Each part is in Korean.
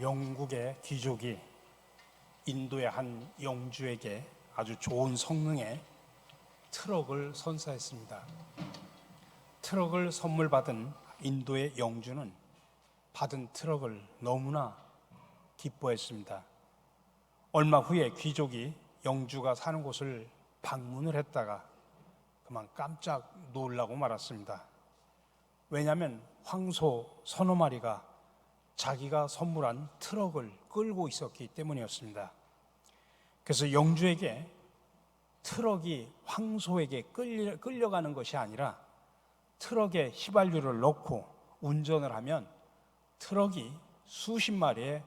영국의 귀족이 인도의 한 영주에게 아주 좋은 성능의 트럭을 선사했습니다. 트럭을 선물 받은 인도의 영주는 받은 트럭을 너무나 기뻐했습니다. 얼마 후에 귀족이 영주가 사는 곳을 방문을 했다가 그만 깜짝 놀라고 말았습니다. 왜냐하면 황소 서너 마리가 자기가 선물한 트럭을 끌고 있었기 때문이었습니다. 그래서 영주에게 트럭이 황소에게 끌려가는 것이 아니라 트럭에 휘발유를 넣고 운전을 하면 트럭이 수십 마리의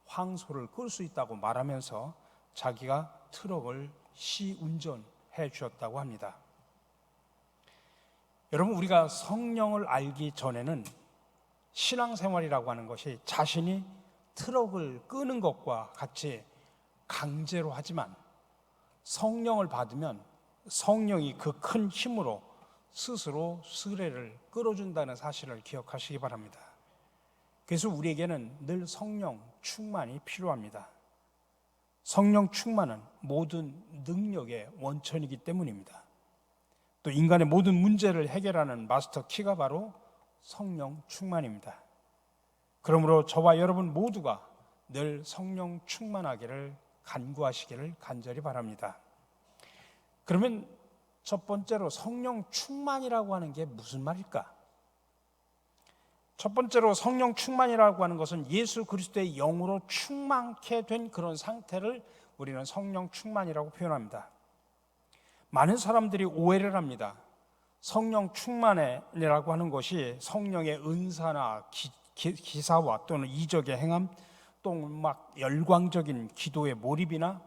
황소를 끌 수 있다고 말하면서 자기가 트럭을 시운전해 주었다고 합니다. 여러분, 우리가 성령을 알기 전에는 신앙생활이라고 하는 것이 자신이 트럭을 끄는 것과 같이 강제로 하지만 성령을 받으면 성령이 그 큰 힘으로 스스로 수레를 끌어준다는 사실을 기억하시기 바랍니다. 그래서 우리에게는 늘 성령 충만이 필요합니다. 성령 충만은 모든 능력의 원천이기 때문입니다. 또 인간의 모든 문제를 해결하는 마스터 키가 바로 성령 충만입니다. 그러므로 저와 여러분 모두가 늘 성령 충만하기를 간구하시기를 간절히 바랍니다. 그러면 첫 번째로 성령 충만이라고 하는 게 무슨 말일까? 첫 번째로 성령 충만이라고 하는 것은 예수 그리스도의 영으로 충만케 된 그런 상태를 우리는 성령 충만이라고 표현합니다. 많은 사람들이 오해를 합니다. 성령 충만이라고 하는 것이 성령의 은사나 기사와 또는 이적의 행함, 또는 막 열광적인 기도의 몰입이나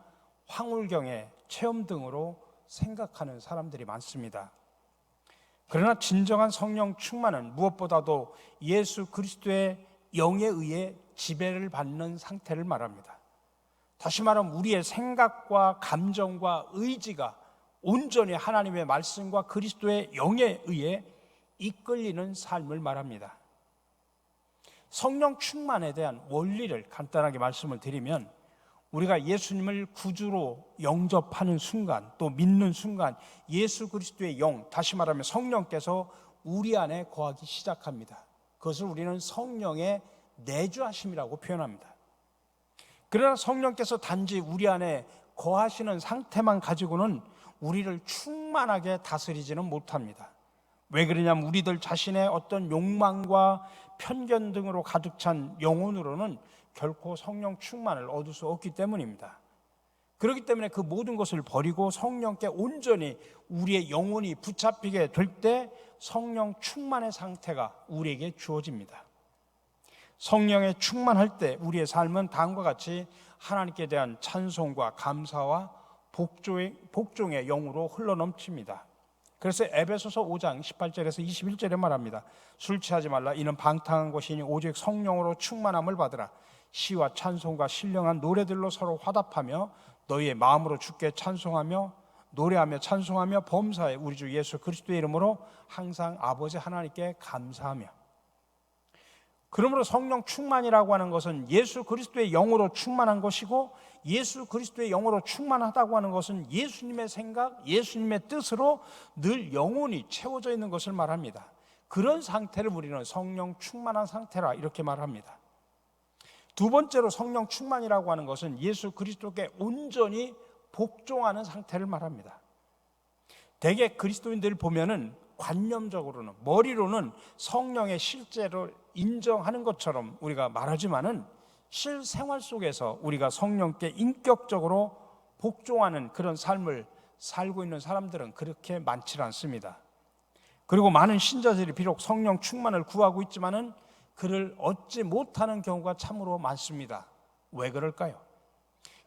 황홀경의 체험 등으로 생각하는 사람들이 많습니다. 그러나 진정한 성령 충만은 무엇보다도 예수 그리스도의 영에 의해 지배를 받는 상태를 말합니다. 다시 말하면 우리의 생각과 감정과 의지가 온전히 하나님의 말씀과 그리스도의 영에 의해 이끌리는 삶을 말합니다. 성령 충만에 대한 원리를 간단하게 말씀을 드리면, 우리가 예수님을 구주로 영접하는 순간, 또 믿는 순간 예수 그리스도의 영, 다시 말하면 성령께서 우리 안에 거하기 시작합니다. 그것을 우리는 성령의 내주하심이라고 표현합니다. 그러나 성령께서 단지 우리 안에 거하시는 상태만 가지고는 우리를 충만하게 다스리지는 못합니다. 왜 그러냐면 우리들 자신의 어떤 욕망과 편견 등으로 가득 찬 영혼으로는 결코 성령 충만을 얻을 수 없기 때문입니다. 그렇기 때문에 그 모든 것을 버리고 성령께 온전히 우리의 영혼이 붙잡히게 될 때 성령 충만의 상태가 우리에게 주어집니다. 성령에 충만할 때 우리의 삶은 다음과 같이 하나님께 대한 찬송과 감사와 복종의 영으로 흘러넘칩니다. 그래서 에베소서 5장 18절에서 21절에 말합니다. 술 취하지 말라. 이는 방탕한 것이니 오직 성령으로 충만함을 받으라. 시와 찬송과 신령한 노래들로 서로 화답하며 너희의 마음으로 주께 찬송하며 노래하며 찬송하며 범사에 우리 주 예수 그리스도의 이름으로 항상 아버지 하나님께 감사하며. 그러므로 성령 충만이라고 하는 것은 예수 그리스도의 영으로 충만한 것이고, 예수 그리스도의 영으로 충만하다고 하는 것은 예수님의 생각, 예수님의 뜻으로 늘 영혼이 채워져 있는 것을 말합니다. 그런 상태를 우리는 성령 충만한 상태라 이렇게 말합니다. 두 번째로 성령 충만이라고 하는 것은 예수 그리스도께 온전히 복종하는 상태를 말합니다. 대개 그리스도인들을 보면은 관념적으로는, 머리로는 성령의 실제로 인정하는 것처럼 우리가 말하지만은 실생활 속에서 우리가 성령께 인격적으로 복종하는 그런 삶을 살고 있는 사람들은 그렇게 많지 않습니다. 그리고 많은 신자들이 비록 성령 충만을 구하고 있지만은 그를 얻지 못하는 경우가 참으로 많습니다. 왜 그럴까요?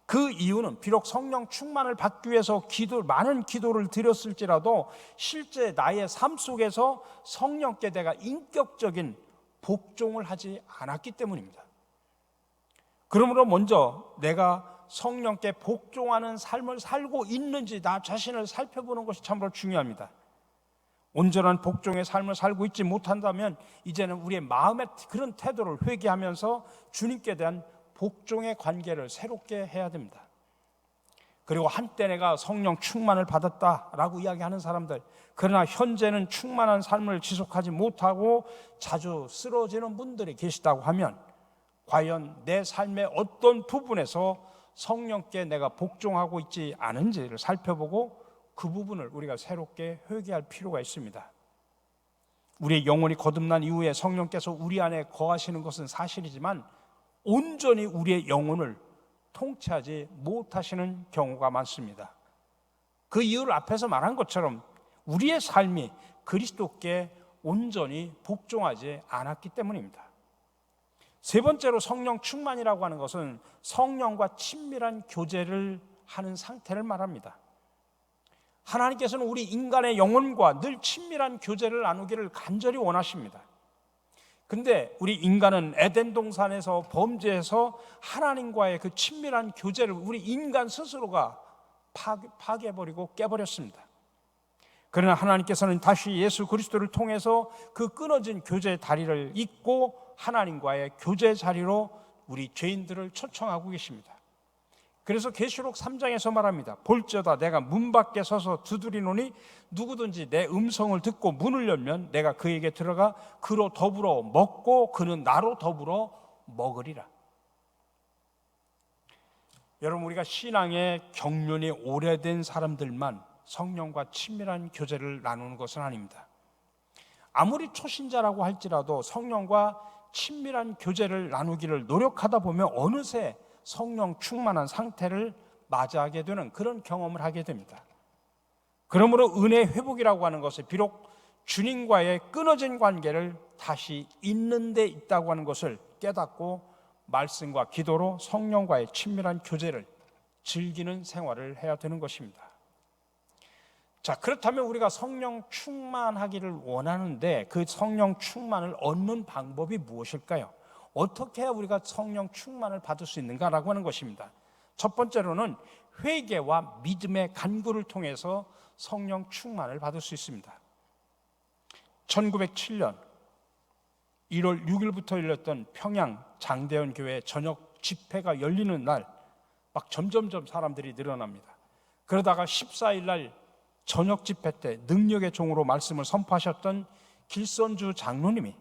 그 이유는 비록 성령 충만을 받기 위해서 많은 기도를 드렸을지라도 실제 나의 삶 속에서 성령께 내가 인격적인 복종을 하지 않았기 때문입니다. 그러므로 먼저 내가 성령께 복종하는 삶을 살고 있는지 나 자신을 살펴보는 것이 참으로 중요합니다. 온전한 복종의 삶을 살고 있지 못한다면 이제는 우리의 마음의 그런 태도를 회개하면서 주님께 대한 복종의 관계를 새롭게 해야 됩니다. 그리고 한때 내가 성령 충만을 받았다라고 이야기하는 사람들, 그러나 현재는 충만한 삶을 지속하지 못하고 자주 쓰러지는 분들이 계시다고 하면 과연 내 삶의 어떤 부분에서 성령께 내가 복종하고 있지 않은지를 살펴보고 그 부분을 우리가 새롭게 회개할 필요가 있습니다. 우리의 영혼이 거듭난 이후에 성령께서 우리 안에 거하시는 것은 사실이지만 온전히 우리의 영혼을 통치하지 못하시는 경우가 많습니다. 그 이유를 앞에서 말한 것처럼 우리의 삶이 그리스도께 온전히 복종하지 않았기 때문입니다. 세 번째로 성령 충만이라고 하는 것은 성령과 친밀한 교제를 하는 상태를 말합니다. 하나님께서는 우리 인간의 영혼과 늘 친밀한 교제를 나누기를 간절히 원하십니다. 근데 우리 인간은 에덴 동산에서 범죄해서 하나님과의 그 친밀한 교제를 우리 인간 스스로가 파괴해버리고 깨버렸습니다. 그러나 하나님께서는 다시 예수 그리스도를 통해서 그 끊어진 교제의 다리를 잇고 하나님과의 교제 자리로 우리 죄인들을 초청하고 계십니다. 그래서 계시록 3장에서 말합니다. 볼지어다 내가 문 밖에 서서 두드리노니 누구든지 내 음성을 듣고 문을 열면 내가 그에게 들어가 그로 더불어 먹고 그는 나로 더불어 먹으리라. 여러분, 우리가 신앙의 경륜이 오래된 사람들만 성령과 친밀한 교제를 나누는 것은 아닙니다. 아무리 초신자라고 할지라도 성령과 친밀한 교제를 나누기를 노력하다 보면 어느새 성령 충만한 상태를 맞이하게 되는 그런 경험을 하게 됩니다. 그러므로 은혜 회복이라고 하는 것은 비록 주님과의 끊어진 관계를 다시 잇는 데 있다고 하는 것을 깨닫고 말씀과 기도로 성령과의 친밀한 교제를 즐기는 생활을 해야 되는 것입니다. 자, 그렇다면 우리가 성령 충만하기를 원하는데 그 성령 충만을 얻는 방법이 무엇일까요? 어떻게 해야 우리가 성령 충만을 받을 수 있는가라고 하는 것입니다. 첫 번째로는 회개와 믿음의 간구를 통해서 성령 충만을 받을 수 있습니다. 1907년 1월 6일부터 열렸던 평양 장대현 교회 저녁 집회가 열리는 날 막 점점점 사람들이 늘어납니다. 그러다가 14일 날 저녁 집회 때 능력의 종으로 말씀을 선포하셨던 길선주 장로님이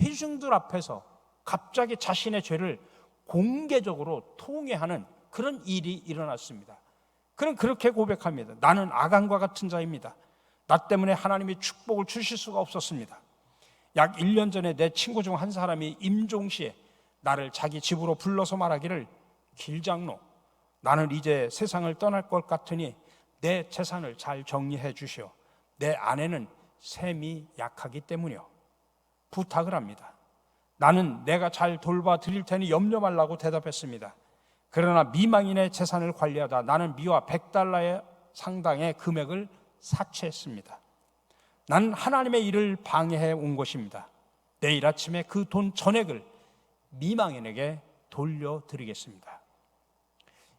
회중들 앞에서 갑자기 자신의 죄를 공개적으로 통회하는 그런 일이 일어났습니다. 그는 그렇게 고백합니다. 나는 아간과 같은 자입니다. 나 때문에 하나님이 축복을 주실 수가 없었습니다. 약 1년 전에 내 친구 중 한 사람이 임종시에 나를 자기 집으로 불러서 말하기를 길장로, 나는 이제 세상을 떠날 것 같으니 내 재산을 잘 정리해 주시오. 내 아내는 셈이 약하기 때문이요. 부탁을 합니다. 나는 내가 잘 돌봐 드릴 테니 염려 말라고 대답했습니다. 그러나 미망인의 재산을 관리하다 나는 미화 $100의 상당의 금액을 사채했습니다. 나는 하나님의 일을 방해해 온 것입니다. 내일 아침에 그 돈 전액을 미망인에게 돌려드리겠습니다.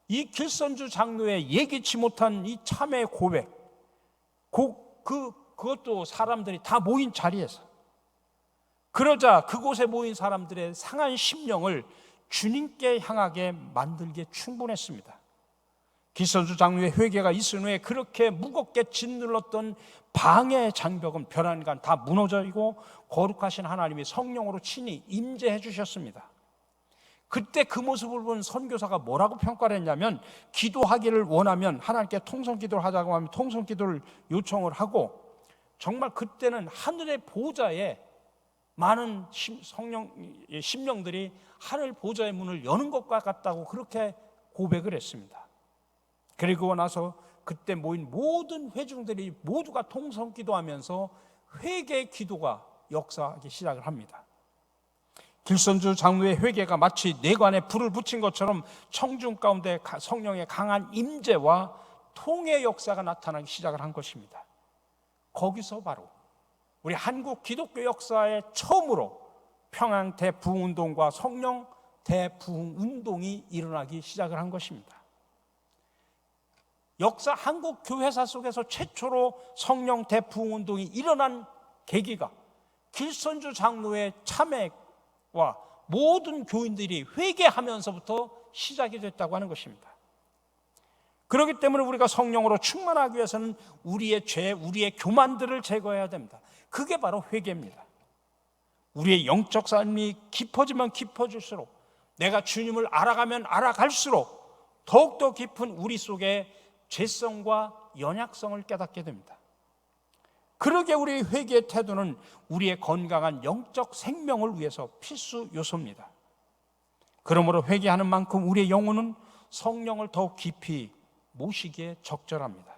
이 길선주 장로의 예기치 못한 이 참의 고백, 그것도 사람들이 다 모인 자리에서, 그러자 그곳에 모인 사람들의 상한 심령을 주님께 향하게 만들기에 충분했습니다. 길선주 장로의 회개가 있은 후에 그렇게 무겁게 짓눌렀던 방해 장벽은 벼랑간 다 무너져있고 거룩하신 하나님이 성령으로 친히 임재해 주셨습니다. 그때 그 모습을 본 선교사가 뭐라고 평가를 했냐면, 기도하기를 원하면 하나님께 통성기도를 하자고 하면 통성기도를 요청을 하고, 정말 그때는 하늘의 보좌에 많은 심령들이 하늘 보좌의 문을 여는 것과 같다고 그렇게 고백을 했습니다. 그리고 나서 그때 모인 모든 회중들이 모두가 통성기도하면서 회개의 기도가 역사하기 시작을 합니다. 길선주 장로의 회개가 마치 뇌관에 불을 붙인 것처럼 청중 가운데 성령의 강한 임재와 통의 역사가 나타나기 시작을 한 것입니다. 거기서 바로 우리 한국 기독교 역사에 처음으로 평양 대부흥운동과 성령 대부흥운동이 일어나기 시작을 한 것입니다. 역사 한국 교회사 속에서 최초로 성령 대부흥 운동이 일어난 계기가 길선주 장로의 참회와 모든 교인들이 회개하면서부터 시작이 됐다고 하는 것입니다. 그렇기 때문에 우리가 성령으로 충만하기 위해서는 우리의 죄, 우리의 교만들을 제거해야 됩니다. 그게 바로 회개입니다. 우리의 영적 삶이 깊어지면 깊어질수록, 내가 주님을 알아가면 알아갈수록 더욱더 깊은 우리 속에 죄성과 연약성을 깨닫게 됩니다. 그러게 우리 회개의 태도는 우리의 건강한 영적 생명을 위해서 필수 요소입니다. 그러므로 회개하는 만큼 우리의 영혼은 성령을 더욱 깊이 모시기에 적절합니다.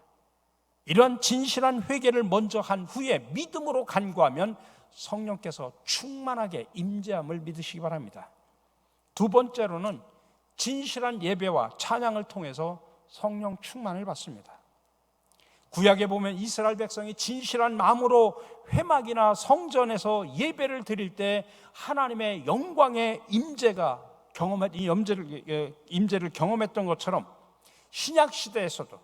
이러한 진실한 회개를 먼저 한 후에 믿음으로 간구하면 성령께서 충만하게 임재함을 믿으시기 바랍니다. 두 번째로는 진실한 예배와 찬양을 통해서 성령 충만을 받습니다. 구약에 보면 이스라엘 백성이 진실한 마음으로 회막이나 성전에서 예배를 드릴 때 하나님의 영광의 임재를 경험했던 것처럼 신약 시대에서도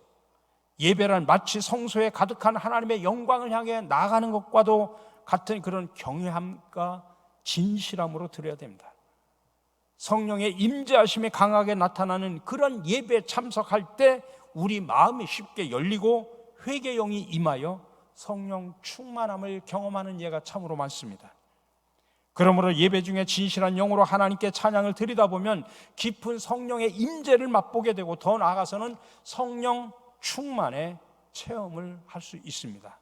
예배란 마치 성소에 가득한 하나님의 영광을 향해 나아가는 것과도 같은 그런 경외함과 진실함으로 드려야 됩니다. 성령의 임재하심이 강하게 나타나는 그런 예배에 참석할 때 우리 마음이 쉽게 열리고 회개의 영이 임하여 성령 충만함을 경험하는 예가 참으로 많습니다. 그러므로 예배 중에 진실한 영으로 하나님께 찬양을 드리다 보면 깊은 성령의 임재를 맛보게 되고 더 나아가서는 성령 충만의 체험을 할 수 있습니다.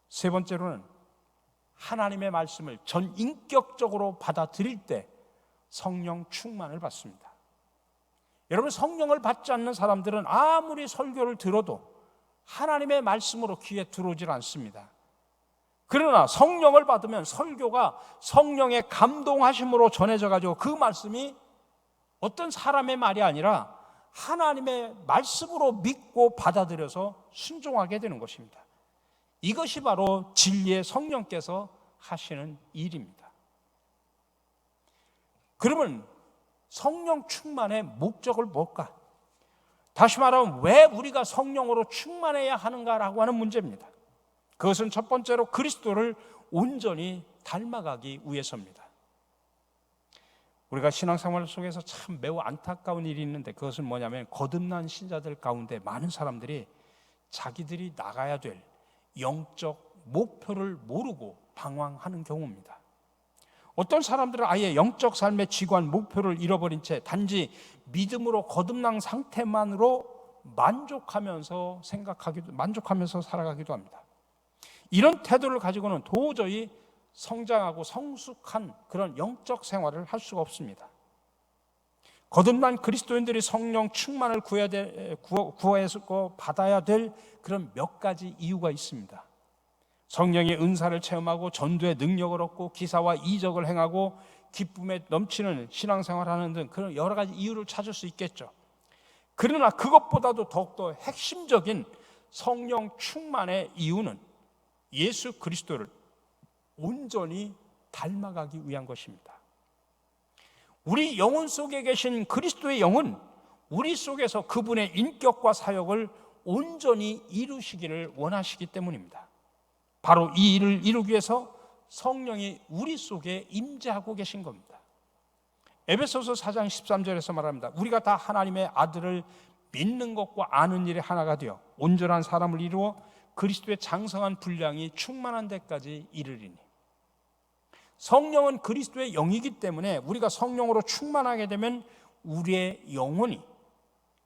세 번째로는 하나님의 말씀을 전인격적으로 받아들일 때 성령 충만을 받습니다. 여러분, 성령을 받지 않는 사람들은 아무리 설교를 들어도 하나님의 말씀으로 귀에 들어오질 않습니다. 그러나 성령을 받으면 설교가 성령의 감동하심으로 전해져 가지고 그 말씀이 어떤 사람의 말이 아니라 하나님의 말씀으로 믿고 받아들여서 순종하게 되는 것입니다. 이것이 바로 진리의 성령께서 하시는 일입니다. 그러면 성령 충만의 목적을 뭘까? 다시 말하면 왜 우리가 성령으로 충만해야 하는가라고 하는 문제입니다. 그것은 첫 번째로 그리스도를 온전히 닮아가기 위해서입니다. 우리가 신앙생활 속에서 참 매우 안타까운 일이 있는데 그것은 뭐냐면 거듭난 신자들 가운데 많은 사람들이 자기들이 나가야 될 영적 목표를 모르고 방황하는 경우입니다. 어떤 사람들은 아예 영적 삶의 지관 목표를 잃어버린 채 단지 믿음으로 거듭난 상태만으로 만족하면서 살아가기도 합니다. 이런 태도를 가지고는 도저히 성장하고 성숙한 그런 영적 생활을 할 수가 없습니다. 거듭난 그리스도인들이 성령 충만을 구해서 받아야 될 그런 몇 가지 이유가 있습니다. 성령의 은사를 체험하고 전도의 능력을 얻고 기사와 이적을 행하고 기쁨에 넘치는 신앙생활을 하는 등 그런 여러 가지 이유를 찾을 수 있겠죠. 그러나 그것보다도 더욱더 핵심적인 성령 충만의 이유는 예수 그리스도를 온전히 닮아가기 위한 것입니다. 우리 영혼 속에 계신 그리스도의 영은 우리 속에서 그분의 인격과 사역을 온전히 이루시기를 원하시기 때문입니다. 바로 이 일을 이루기 위해서 성령이 우리 속에 임재하고 계신 겁니다. 에베소서 4장 13절에서 말합니다. 우리가 다 하나님의 아들을 믿는 것과 아는 일에 하나가 되어 온전한 사람을 이루어 그리스도의 장성한 분량이 충만한 데까지 이르리니. 성령은 그리스도의 영이기 때문에 우리가 성령으로 충만하게 되면 우리의 영혼이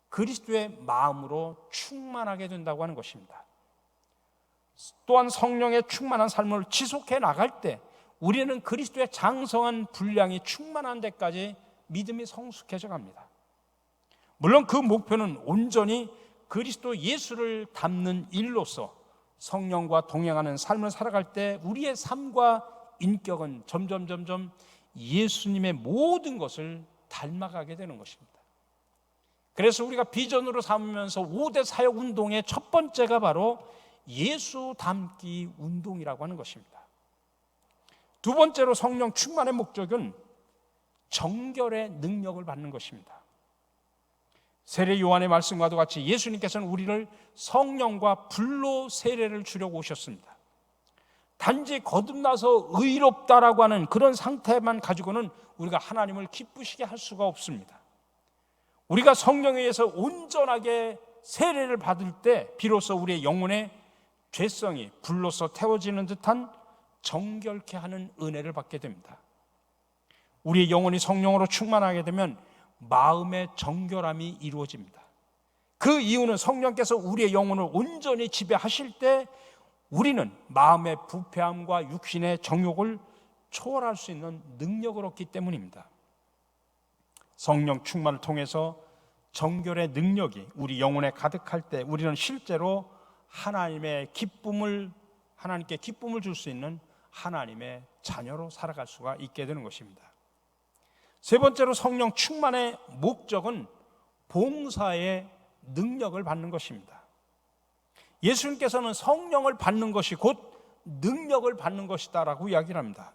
그리스도의 마음으로 충만하게 된다고 하는 것입니다. 또한 성령의 충만한 삶을 지속해 나갈 때 우리는 그리스도의 장성한 분량이 충만한 데까지 믿음이 성숙해져 갑니다. 물론 그 목표는 온전히 그리스도 예수를 닮는 일로서 성령과 동행하는 삶을 살아갈 때 우리의 삶과 인격은 점점 예수님의 모든 것을 닮아가게 되는 것입니다. 그래서 우리가 비전으로 삼으면서 5대 사역 운동의 첫 번째가 바로 예수 닮기 운동이라고 하는 것입니다. 두 번째로 성령 충만의 목적은 정결의 능력을 받는 것입니다. 세례 요한의 말씀과도 같이 예수님께서는 우리를 성령과 불로 세례를 주려고 오셨습니다. 단지 거듭나서 의롭다라고 하는 그런 상태만 가지고는 우리가 하나님을 기쁘시게 할 수가 없습니다. 우리가 성령에 의해서 온전하게 세례를 받을 때 비로소 우리의 영혼의 죄성이 불로서 태워지는 듯한 정결케 하는 은혜를 받게 됩니다. 우리의 영혼이 성령으로 충만하게 되면 마음의 정결함이 이루어집니다. 그 이유는 성령께서 우리의 영혼을 온전히 지배하실 때 우리는 마음의 부패함과 육신의 정욕을 초월할 수 있는 능력을 얻기 때문입니다. 성령 충만을 통해서 정결의 능력이 우리 영혼에 가득할 때 우리는 실제로 하나님께 기쁨을 줄 수 있는 하나님의 자녀로 살아갈 수가 있게 되는 것입니다. 세 번째로 성령 충만의 목적은 봉사의 능력을 받는 것입니다. 예수님께서는 성령을 받는 것이 곧 능력을 받는 것이다 라고 이야기를 합니다.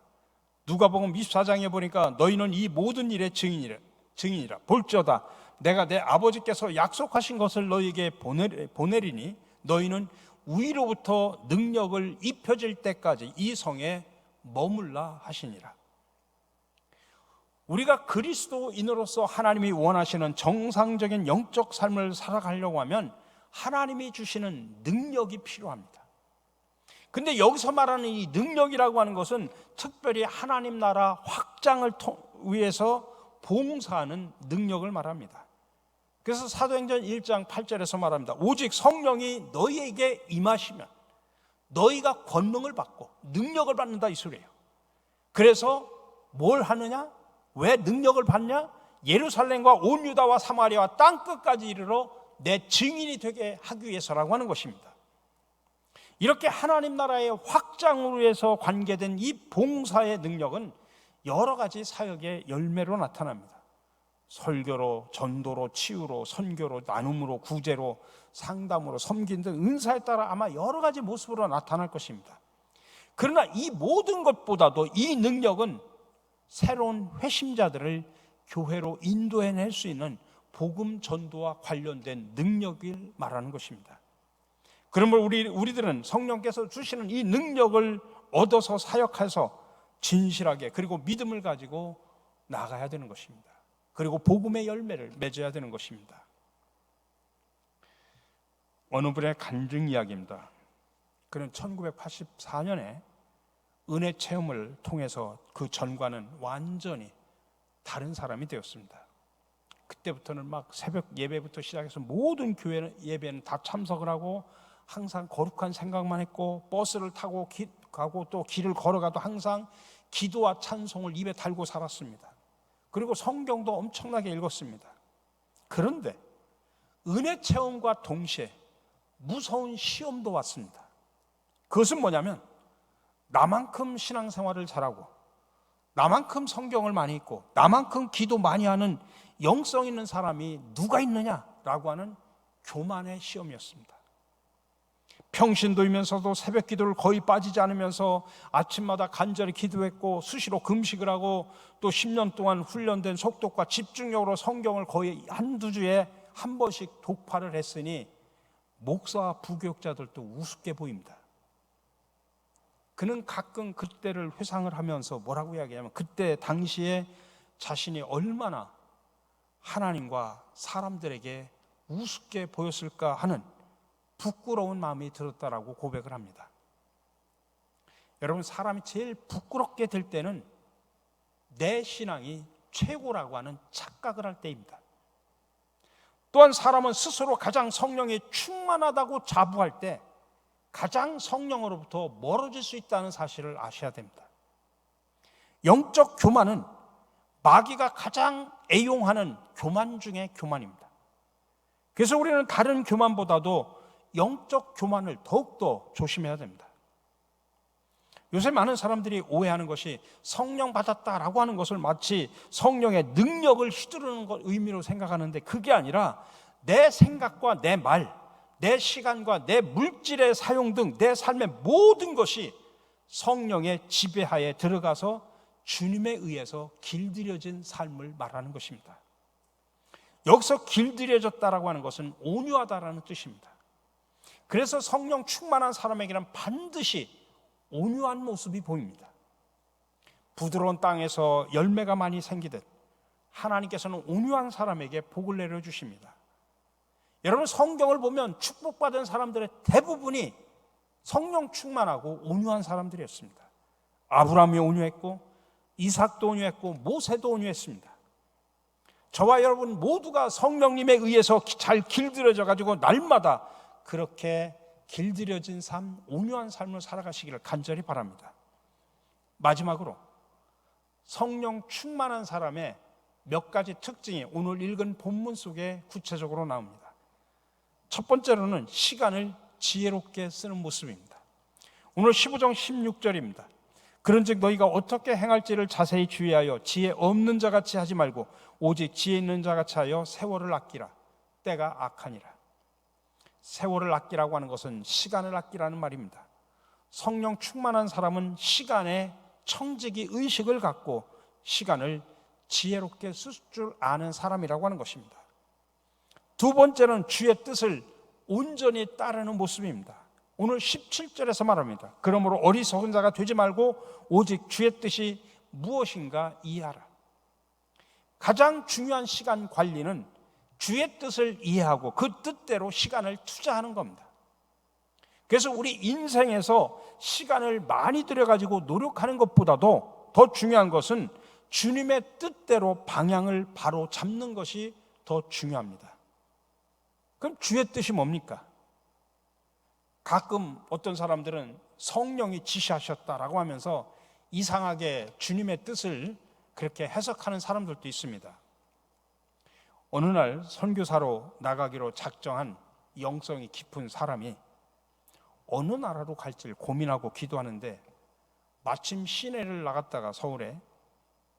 누가복음 24장에 보니까 너희는 이 모든 일의 증인이라 볼지어다 내가 내 아버지께서 약속하신 것을 너희에게 보내리니 너희는 위로부터 능력을 입혀질 때까지 이 성에 머물라 하시니라. 우리가 그리스도인으로서 하나님이 원하시는 정상적인 영적 삶을 살아가려고 하면 하나님이 주시는 능력이 필요합니다. 근데 여기서 말하는 이 능력이라고 하는 것은 특별히 하나님 나라 확장을 위해서 봉사하는 능력을 말합니다. 그래서 사도행전 1장 8절에서 말합니다. 오직 성령이 너희에게 임하시면 너희가 권능을 받고 능력을 받는다 이 소리예요. 그래서 뭘 하느냐? 왜 능력을 받냐? 예루살렘과 온 유다와 사마리아와 땅끝까지 이르러 내 증인이 되게 하기 위해서라고 하는 것입니다. 이렇게 하나님 나라의 확장으로 해서 관계된 이 봉사의 능력은 여러 가지 사역의 열매로 나타납니다. 설교로, 전도로, 치유로, 선교로, 나눔으로, 구제로, 상담으로, 섬긴 등 은사에 따라 아마 여러 가지 모습으로 나타날 것입니다. 그러나 이 모든 것보다도 이 능력은 새로운 회심자들을 교회로 인도해낼 수 있는 복음 전도와 관련된 능력을 말하는 것입니다. 그러므로 우리들은 성령께서 주시는 이 능력을 얻어서 사역해서 진실하게 그리고 믿음을 가지고 나가야 되는 것입니다. 그리고 복음의 열매를 맺어야 되는 것입니다. 어느 분의 간증 이야기입니다. 그는 1984년에 은혜 체험을 통해서 그 전과는 완전히 다른 사람이 되었습니다. 그때부터는 막 새벽 예배부터 시작해서 모든 교회 예배는 다 참석을 하고 항상 거룩한 생각만 했고 버스를 타고 가고 또 길을 걸어가도 항상 기도와 찬송을 입에 달고 살았습니다. 그리고 성경도 엄청나게 읽었습니다. 그런데 은혜 체험과 동시에 무서운 시험도 왔습니다. 그것은 뭐냐면 나만큼 신앙생활을 잘하고 나만큼 성경을 많이 읽고 나만큼 기도 많이 하는 영성 있는 사람이 누가 있느냐라고 하는 교만의 시험이었습니다. 평신도이면서도 새벽 기도를 거의 빠지지 않으면서 아침마다 간절히 기도했고 수시로 금식을 하고 또 10년 동안 훈련된 속독과 집중력으로 성경을 거의 한두 주에 한 번씩 독파를 했으니 목사와 부교육자들도 우습게 보입니다. 그는 가끔 그때를 회상을 하면서 뭐라고 이야기하냐면 그때 당시에 자신이 얼마나 하나님과 사람들에게 우습게 보였을까 하는 부끄러운 마음이 들었다라고 고백을 합니다. 여러분, 사람이 제일 부끄럽게 될 때는 내 신앙이 최고라고 하는 착각을 할 때입니다. 또한 사람은 스스로 가장 성령에 충만하다고 자부할 때 가장 성령으로부터 멀어질 수 있다는 사실을 아셔야 됩니다. 영적 교만은 마귀가 가장 애용하는 교만 중에 교만입니다. 그래서 우리는 다른 교만보다도 영적 교만을 더욱더 조심해야 됩니다. 요새 많은 사람들이 오해하는 것이 성령 받았다라고 하는 것을 마치 성령의 능력을 휘두르는 것 의미로 생각하는데 그게 아니라 내 생각과 내 말, 내 시간과 내 물질의 사용 등 내 삶의 모든 것이 성령의 지배하에 들어가서 주님에 의해서 길들여진 삶을 말하는 것입니다. 여기서 길들여졌다라고 하는 것은 온유하다라는 뜻입니다. 그래서 성령 충만한 사람에게는 반드시 온유한 모습이 보입니다. 부드러운 땅에서 열매가 많이 생기듯 하나님께서는 온유한 사람에게 복을 내려주십니다. 여러분, 성경을 보면 축복받은 사람들의 대부분이 성령 충만하고 온유한 사람들이었습니다. 아브라함이 온유했고 이삭도 온유했고 모세도 온유했습니다. 저와 여러분 모두가 성령님에 의해서 잘 길들여져 가지고 날마다 그렇게 길들여진 삶, 온유한 삶을 살아가시기를 간절히 바랍니다. 마지막으로 성령 충만한 사람의 몇 가지 특징이 오늘 읽은 본문 속에 구체적으로 나옵니다. 첫 번째로는 시간을 지혜롭게 쓰는 모습입니다. 오늘 15장 16절입니다. 그런즉 너희가 어떻게 행할지를 자세히 주의하여 지혜 없는 자같이 하지 말고 오직 지혜 있는 자같이 하여 세월을 아끼라. 때가 악하니라. 세월을 아끼라고 하는 것은 시간을 아끼라는 말입니다. 성령 충만한 사람은 시간에 청지기 의식을 갖고 시간을 지혜롭게 쓸 줄 아는 사람이라고 하는 것입니다. 두 번째는 주의 뜻을 온전히 따르는 모습입니다. 오늘 17절에서 말합니다. 그러므로 어리석은 자가 되지 말고 오직 주의 뜻이 무엇인가 이해하라. 가장 중요한 시간 관리는 주의 뜻을 이해하고 그 뜻대로 시간을 투자하는 겁니다. 그래서 우리 인생에서 시간을 많이 들여가지고 노력하는 것보다도 더 중요한 것은 주님의 뜻대로 방향을 바로 잡는 것이 더 중요합니다. 그럼 주의 뜻이 뭡니까? 가끔 어떤 사람들은 성령이 지시하셨다라고 하면서 이상하게 주님의 뜻을 그렇게 해석하는 사람들도 있습니다. 어느 날 선교사로 나가기로 작정한 영성이 깊은 사람이 어느 나라로 갈지를 고민하고 기도하는데 마침 시내를 나갔다가 서울에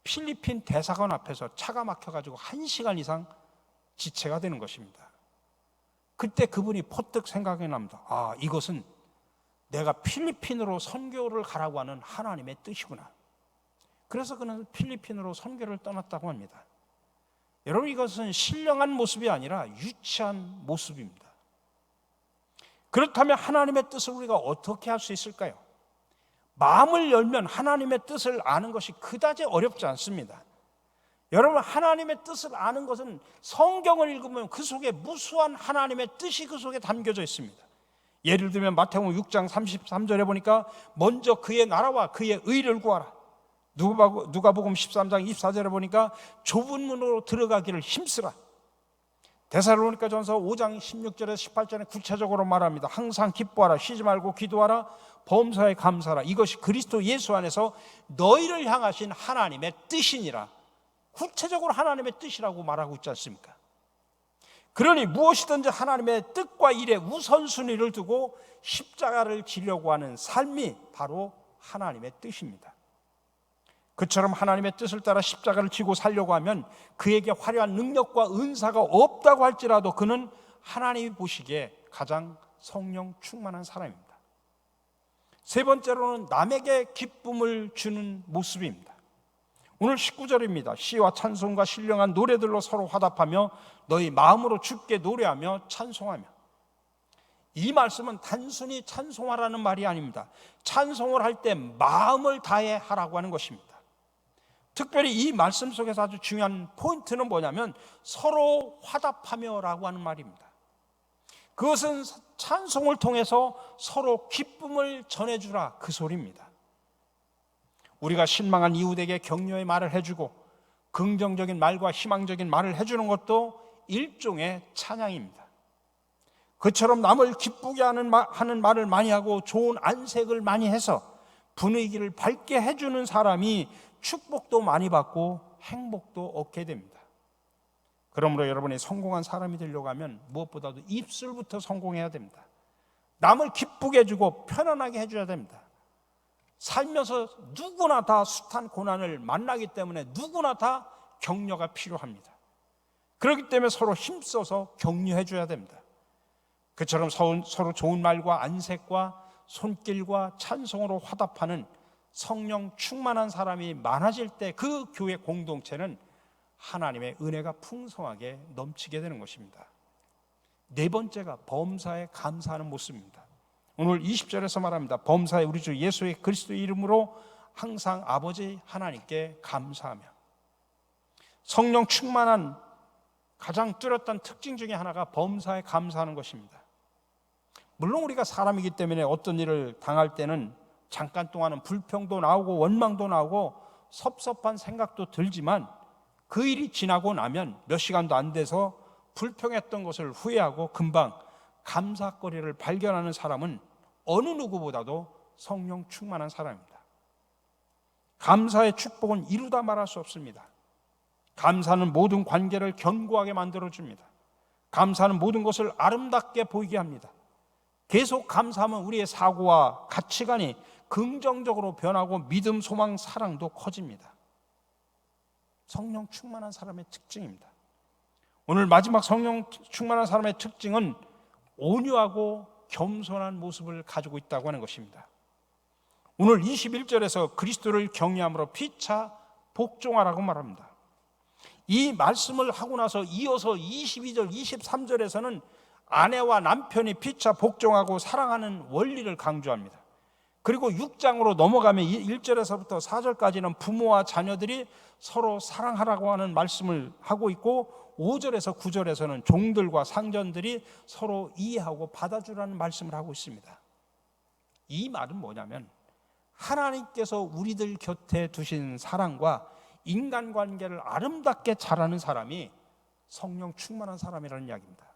필리핀 대사관 앞에서 차가 막혀가지고 1시간 이상 지체가 되는 것입니다. 그때 그분이 퍼뜩 생각이 납니다. 아, 이것은 내가 필리핀으로 선교를 가라고 하는 하나님의 뜻이구나. 그래서 그는 필리핀으로 선교를 떠났다고 합니다. 여러분, 이것은 신령한 모습이 아니라 유치한 모습입니다. 그렇다면 하나님의 뜻을 우리가 어떻게 할 수 있을까요? 마음을 열면 하나님의 뜻을 아는 것이 그다지 어렵지 않습니다. 여러분, 하나님의 뜻을 아는 것은 성경을 읽으면 그 속에 무수한 하나님의 뜻이 그 속에 담겨져 있습니다. 예를 들면 마태복음 6장 33절에 보니까 먼저 그의 나라와 그의 의를 구하라. 누가복음 13장 24절에 보니까 좁은 문으로 들어가기를 힘쓰라. 데살로니가전서 5장 16절에서 18절에 구체적으로 말합니다. 항상 기뻐하라, 쉬지 말고 기도하라, 범사에 감사하라. 이것이 그리스도 예수 안에서 너희를 향하신 하나님의 뜻이니라. 구체적으로 하나님의 뜻이라고 말하고 있지 않습니까? 그러니 무엇이든지 하나님의 뜻과 일에 우선순위를 두고 십자가를 지려고 하는 삶이 바로 하나님의 뜻입니다. 그처럼 하나님의 뜻을 따라 십자가를 지고 살려고 하면 그에게 화려한 능력과 은사가 없다고 할지라도 그는 하나님이 보시기에 가장 성령 충만한 사람입니다. 세 번째로는 남에게 기쁨을 주는 모습입니다. 오늘 19절입니다. 시와 찬송과 신령한 노래들로 서로 화답하며 너희 마음으로 주께 노래하며 찬송하며. 이 말씀은 단순히 찬송하라는 말이 아닙니다. 찬송을 할 때 마음을 다해 하라고 하는 것입니다. 특별히 이 말씀 속에서 아주 중요한 포인트는 뭐냐면 서로 화답하며라고 하는 말입니다. 그것은 찬송을 통해서 서로 기쁨을 전해주라, 그 소리입니다. 우리가 실망한 이웃에게 격려의 말을 해주고 긍정적인 말과 희망적인 말을 해주는 것도 일종의 찬양입니다. 그처럼 남을 기쁘게 하는 말을 많이 하고 좋은 안색을 많이 해서 분위기를 밝게 해주는 사람이 축복도 많이 받고 행복도 얻게 됩니다. 그러므로 여러분이 성공한 사람이 되려고 하면 무엇보다도 입술부터 성공해야 됩니다. 남을 기쁘게 해주고 편안하게 해줘야 됩니다. 살면서 누구나 다 숱한 고난을 만나기 때문에 누구나 다 격려가 필요합니다. 그렇기 때문에 서로 힘써서 격려해줘야 됩니다. 그처럼 서로 좋은 말과 안색과 손길과 찬송으로 화답하는 성령 충만한 사람이 많아질 때 그 교회 공동체는 하나님의 은혜가 풍성하게 넘치게 되는 것입니다. 네 번째가 범사에 감사하는 모습입니다. 오늘 20절에서 말합니다. 범사에 우리 주 예수의 그리스도의 이름으로 항상 아버지 하나님께 감사하며. 성령 충만한 가장 뚜렷한 특징 중에 하나가 범사에 감사하는 것입니다. 물론 우리가 사람이기 때문에 어떤 일을 당할 때는 잠깐 동안은 불평도 나오고 원망도 나오고 섭섭한 생각도 들지만 그 일이 지나고 나면 몇 시간도 안 돼서 불평했던 것을 후회하고 금방 감사거리를 발견하는 사람은 어느 누구보다도 성령 충만한 사람입니다. 감사의 축복은 이루다 말할 수 없습니다. 감사는 모든 관계를 견고하게 만들어줍니다. 감사는 모든 것을 아름답게 보이게 합니다. 계속 감사하면 우리의 사고와 가치관이 긍정적으로 변하고 믿음, 소망, 사랑도 커집니다. 성령 충만한 사람의 특징입니다. 오늘 마지막 성령 충만한 사람의 특징은 온유하고 겸손한 모습을 가지고 있다고 하는 것입니다. 오늘 21절에서 그리스도를 경외함으로 피차 복종하라고 말합니다. 이 말씀을 하고 나서 이어서 22절, 23절에서는 아내와 남편이 피차 복종하고 사랑하는 원리를 강조합니다. 그리고 6장으로 넘어가면 1절에서부터 4절까지는 부모와 자녀들이 서로 사랑하라고 하는 말씀을 하고 있고 5절에서 9절에서는 종들과 상전들이 서로 이해하고 받아주라는 말씀을 하고 있습니다. 이 말은 뭐냐면 하나님께서 우리들 곁에 두신 사랑과 인간관계를 아름답게 잘하는 사람이 성령 충만한 사람이라는 이야기입니다.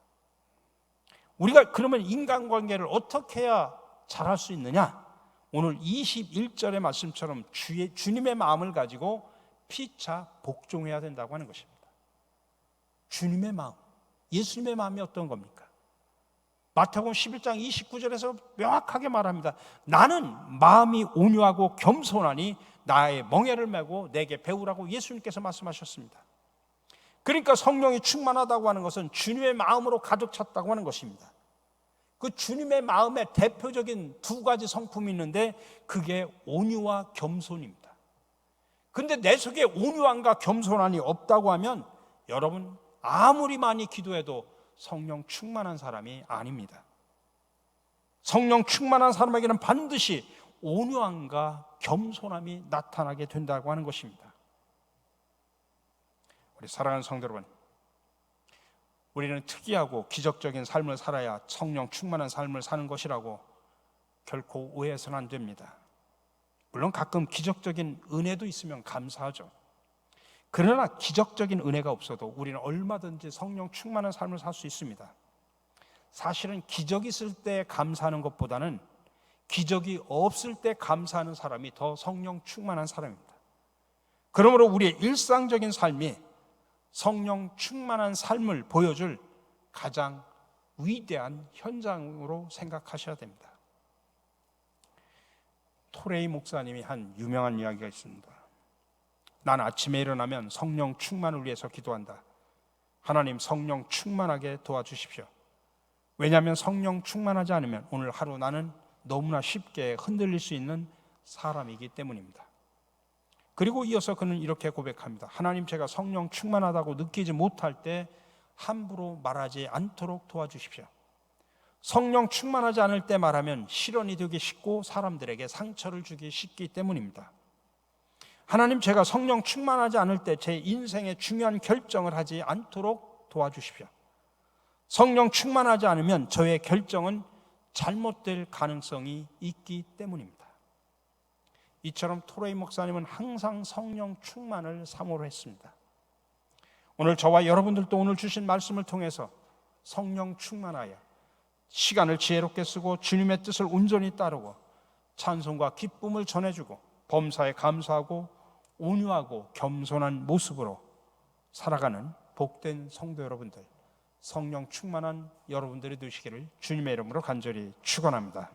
우리가 그러면 인간관계를 어떻게 해야 잘할 수 있느냐? 오늘 21절의 말씀처럼 주님의 마음을 가지고 피차 복종해야 된다고 하는 것입니다. 주님의 마음, 예수님의 마음이 어떤 겁니까? 마태복음 11장 29절에서 명확하게 말합니다. 나는 마음이 온유하고 겸손하니 나의 멍에를 메고 내게 배우라고 예수님께서 말씀하셨습니다. 그러니까 성령이 충만하다고 하는 것은 주님의 마음으로 가득 찼다고 하는 것입니다. 그 주님의 마음에 대표적인 두 가지 성품이 있는데 그게 온유와 겸손입니다. 그런데 내 속에 온유함과 겸손함이 없다고 하면 여러분 아무리 많이 기도해도 성령 충만한 사람이 아닙니다. 성령 충만한 사람에게는 반드시 온유함과 겸손함이 나타나게 된다고 하는 것입니다. 우리 사랑하는 성도 여러분, 우리는 특이하고 기적적인 삶을 살아야 성령 충만한 삶을 사는 것이라고 결코 오해해서는 안 됩니다. 물론 가끔 기적적인 은혜도 있으면 감사하죠. 그러나 기적적인 은혜가 없어도 우리는 얼마든지 성령 충만한 삶을 살 수 있습니다. 사실은 기적이 있을 때 감사하는 것보다는 기적이 없을 때 감사하는 사람이 더 성령 충만한 사람입니다. 그러므로 우리의 일상적인 삶이 성령 충만한 삶을 보여줄 가장 위대한 현장으로 생각하셔야 됩니다. 토레이 목사님이 한 유명한 이야기가 있습니다. 난 아침에 일어나면 성령 충만을 위해서 기도한다. 하나님 성령 충만하게 도와주십시오. 왜냐하면 성령 충만하지 않으면 오늘 하루 나는 너무나 쉽게 흔들릴 수 있는 사람이기 때문입니다. 그리고 이어서 그는 이렇게 고백합니다. 하나님, 제가 성령 충만하다고 느끼지 못할 때 함부로 말하지 않도록 도와주십시오. 성령 충만하지 않을 때 말하면 실언이 되기 쉽고 사람들에게 상처를 주기 쉽기 때문입니다. 하나님, 제가 성령 충만하지 않을 때 제 인생의 중요한 결정을 하지 않도록 도와주십시오. 성령 충만하지 않으면 저의 결정은 잘못될 가능성이 있기 때문입니다. 이처럼 토레이 목사님은 항상 성령 충만을 사모를 했습니다. 오늘 저와 여러분들도 오늘 주신 말씀을 통해서 성령 충만하여 시간을 지혜롭게 쓰고 주님의 뜻을 온전히 따르고 찬송과 기쁨을 전해주고 범사에 감사하고 온유하고 겸손한 모습으로 살아가는 복된 성도 여러분들, 성령 충만한 여러분들이 되시기를 주님의 이름으로 간절히 축원합니다.